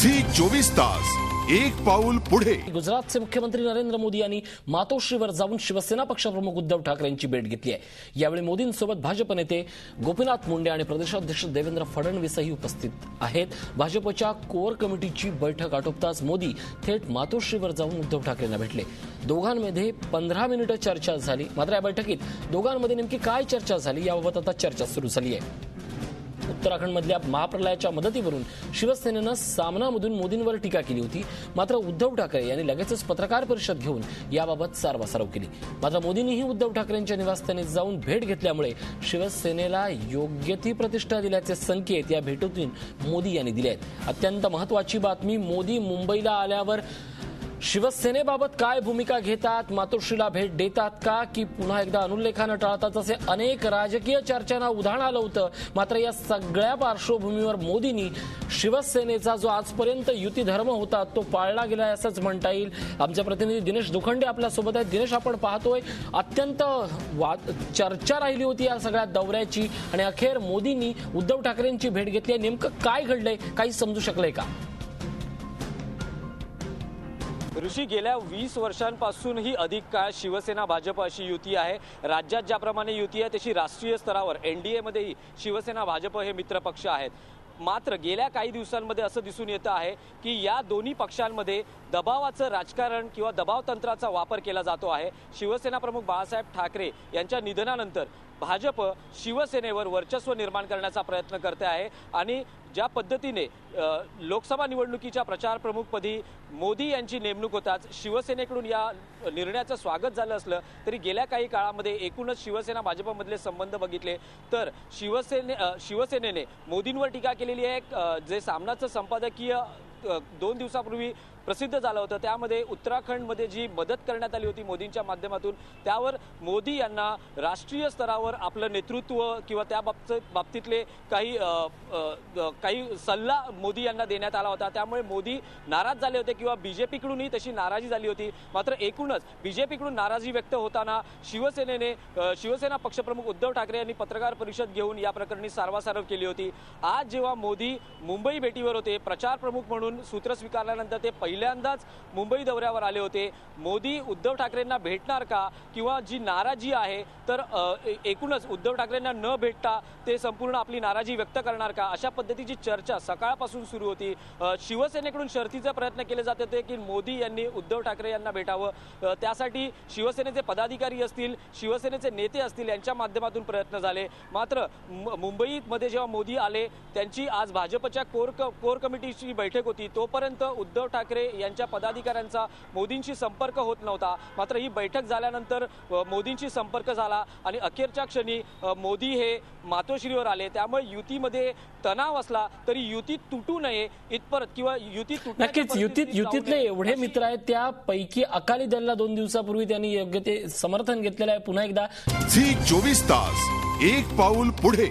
Zee 24 तास एक पाऊल पुढे। गुजरातचे मुख्यमंत्री नरेंद्र मोदी यांनी मातोश्रीवर जाऊन शिवसेना पक्षप्रमुख उद्धव ठाकरे यांची भेट घेतली आहे। यावेळी मोदींसोबत भाजप नेते गोपीनाथ मुंडे आणि प्रदेशाध्यक्ष देवेंद्र फडणवीसही उपस्थित आहेत। भाजपच्या कोर कमिटीची बैठक आटोपताच मोदी थेट मातोश्रीवर जाऊन उद्धव ठाकरेंना भेटले। दोघांमध्ये 15 मिनिटे चर्चा झाली। मात्र या बैठकीत दोघांमध्ये नेमकी काय चर्चा झाली याबाबत आता चर्चा सुरू झाली आहे। उत्तराखंडमधल्या महाप्रलयाच्या मदतीवरून शिवसेनेनं सामनामधून मोदींवर टीका केली होती। मात्र उद्धव ठाकरे यांनी लगेचच पत्रकार परिषद घेऊन याबाबत सारवासारव केली। मात्र मोदींनीही उद्धव ठाकरेंच्या निवासस्थानी जाऊन भेट घेतल्यामुळे शिवसेनेला योग्य ती प्रतिष्ठा दिल्याचे संकेत या भेटीतून मोदी यांनी दिले आहेत। अत्यंत महत्त्वाची बातमी, मोदी मुंबईला आल्यावर शिवसेनेबाबत काय भूमिका घेतात, मातोश्रीला भेट देतात का की पुन्हा एकदा अनुल्लेखानं टाळतात, असे अनेक राजकीय चर्चांना उधाण आलं होतं। मात्र या सगळ्या पार्श्वभूमीवर मोदींनी शिवसेनेचा जो आजपर्यंत युती धर्म होता तो पाळला गेला असंच म्हणता येईल। आमचे प्रतिनिधी दिनेश दुखंडे आपल्यासोबत आहेत। दिनेश, आपण पाहतोय अत्यंत चर्चा राहिली होती या सगळ्या दौऱ्याची आणि अखेर मोदींनी उद्धव ठाकरेंची भेट घेतली आहे। नेमकं काय घडलंय, काही समजू शकलंय का? ऋषी, गेल्या 20 वर्षांपासूनही अधिक काळ शिवसेना भाजप अशी युती आहे। राज्यात ज्याप्रमाणे युती आहे तशी राष्ट्रीय स्तरावर एनडीए मध्येही शिवसेना भाजप हे मित्रपक्ष आहेत। मात्र गेल्या काही दिवसांमध्ये असं दिसून येतं आहे की या दोन्ही पक्षांमध्ये दबावाचं राजकारण किंवा दबाव तंत्राचा वापर केला जातो आहे। शिवसेना प्रमुख बाळासाहेब ठाकरे यांच्या निधनानंतर भाजप शिवसेनेवर वर्चस्व निर्माण करण्याचा प्रयत्न करते आहे आणि ज्या पद्धतीने लोकसभा निवडणुकीच्या प्रचार प्रमुखपदी मोदी यांची नेमणूक होताच शिवसेनेकडून या निर्णयाचं स्वागत झालं असलं तरी गेल्या काही काळामध्ये एकूणच शिवसेना भाजपमधले संबंध बघितले तर शिवसेनेने मोदींवर टीका केलेली आहे। जे सामनाचं संपादकीय 2 दिवसापूर्वी प्रसिद्ध झालं होतं त्यामध्ये उत्तराखंडमध्ये जी मदत करण्यात आली होती मोदींच्या माध्यमातून त्यावर मोदी यांना राष्ट्रीय स्तरावर आपलं नेतृत्व किंवा त्या बाबतीतले काही सल्ला मोदी यांना देण्यात आला होता। त्यामुळे मोदी नाराज झाले होते किंवा बीजेपीकडूनही तशी नाराजी झाली होती। मात्र एकूणच बीजेपीकडून नाराजी व्यक्त होताना शिवसेना पक्षप्रमुख उद्धव ठाकरे यांनी पत्रकार परिषद घेऊन या प्रकरणी सारवासारव केली होती। आज जेव्हा मोदी मुंबई भेटीवर होते प्रचार प्रमुख म्हणून सूत्र स्वीकारल्यानंतर ते पहिल्यांदाच मुंबई दौऱ्यावर आले होते। मोदी उद्धव ठाकरेंना भेटणार का किंवा जी नाराजी आहे तर एकूणच उद्धव ठाकरेंना न भेटता ते संपूर्ण आपली नाराजी व्यक्त करणार का, अशा पद्धतीची चर्चा सकाळपासून सुरू होती। शिवसेनेकडून शर्थीचे प्रयत्न केले जात होते की मोदी यांनी उद्धव ठाकरे यांना भेटावं, त्यासाठी शिवसेनेचे पदाधिकारी असतील शिवसेनेचे नेते असतील यांच्या माध्यमातून प्रयत्न झाले। मात्र मुंबईमध्ये जेव्हा मोदी आले त्यांची आज भाजपच्या कोर कमिटीची बैठक होती तोपर्यंत उद्धव ठाकरे यांच्या पदाधिकाऱ्यांचा मोदींशी संपर्क होत नव्हता। मात्र ही बैठक झाल्यानंतर मोदींशी संपर्क झाला आणि अखेरच्या क्षणी मोदी हे मातोश्रीवर आले। त्यामुळे युतीमध्ये तणाव असला तरी युती तुटू नये इतपत किंवा युती नक्कीच युतीतले एवढे मित्र आहेत त्यापैकी अकाली दलला 2 दिवसापूर्वी त्यांनी योग्य ते समर्थन घेतलेलं आहे। पुन्हा एकदा झी 24 तास एक पाऊल पुढे।